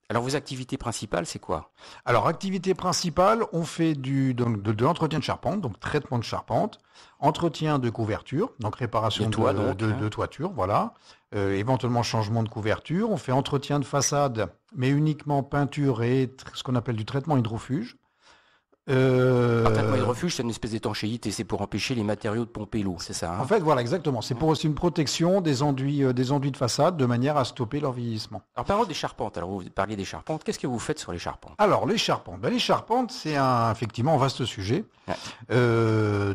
Alors, vos activités principales, c'est quoi? Alors, activité principale, on fait de l'entretien de charpente, donc traitement de charpente, entretien de couverture, donc De réparation toi, donc, hein? de toiture, voilà, éventuellement changement de couverture. On fait entretien de façade, mais uniquement peinture et ce qu'on appelle du traitement hydrofuge. Alors, traitement Euh, hydrofuge, c'est une espèce d'étanchéité, c'est pour empêcher les matériaux de pomper l'eau, c'est ça, En hein? fait, voilà, exactement. C'est pour aussi une protection des enduits de façade de manière à stopper leur vieillissement. Alors, parlons des charpentes. Alors, vous parliez des charpentes. Qu'est-ce que vous faites sur les charpentes? Alors, les charpentes. Ben, les charpentes, c'est effectivement un vaste sujet Ouais.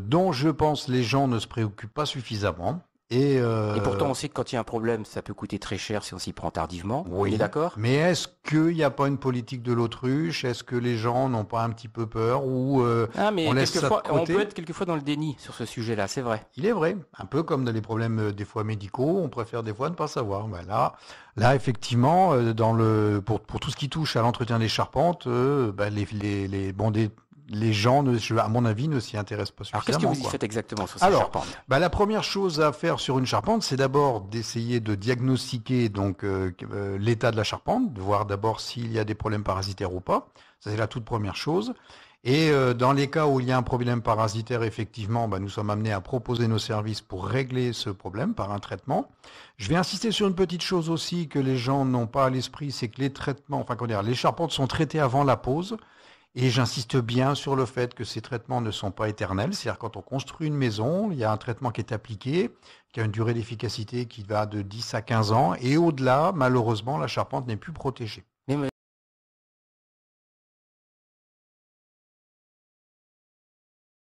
dont je pense les gens ne se préoccupent pas suffisamment. Et Et pourtant, on sait que quand il y a un problème, ça peut coûter très cher si on s'y prend tardivement. On est oui, d'accord? mais est-ce qu'il n'y a pas une politique de l'autruche? Est-ce que les gens n'ont pas un petit peu peur ou Ah, on mais laisse ça de quelquefois, on côté? peut être quelquefois dans le déni sur ce sujet-là, c'est vrai. Il est vrai, un peu comme dans les problèmes des fois médicaux, on préfère des fois ne pas savoir. Ben là, effectivement, pour tout ce qui touche à l'entretien des charpentes, ben les gens, à mon avis, ne s'y intéressent pas Alors, qu'est-ce que suffisamment, vous y quoi. faites exactement sur ces Alors, charpentes? ben, la première chose à faire sur une charpente, c'est d'abord d'essayer de diagnostiquer l'état de la charpente, de voir d'abord s'il y a des problèmes parasitaires ou pas. Ça, c'est la toute première chose. Et dans les cas où il y a un problème parasitaire, effectivement, nous sommes amenés à proposer nos services pour régler ce problème par un traitement. Je vais insister sur une petite chose aussi que les gens n'ont pas à l'esprit, c'est que les traitements, enfin comment dire, les charpentes sont traitées avant la pose. Et j'insiste bien sur le fait que ces traitements ne sont pas éternels. C'est-à-dire quand on construit une maison, il y a un traitement qui est appliqué, qui a une durée d'efficacité qui va de 10 à 15 ans. Et au-delà, malheureusement, la charpente n'est plus protégée.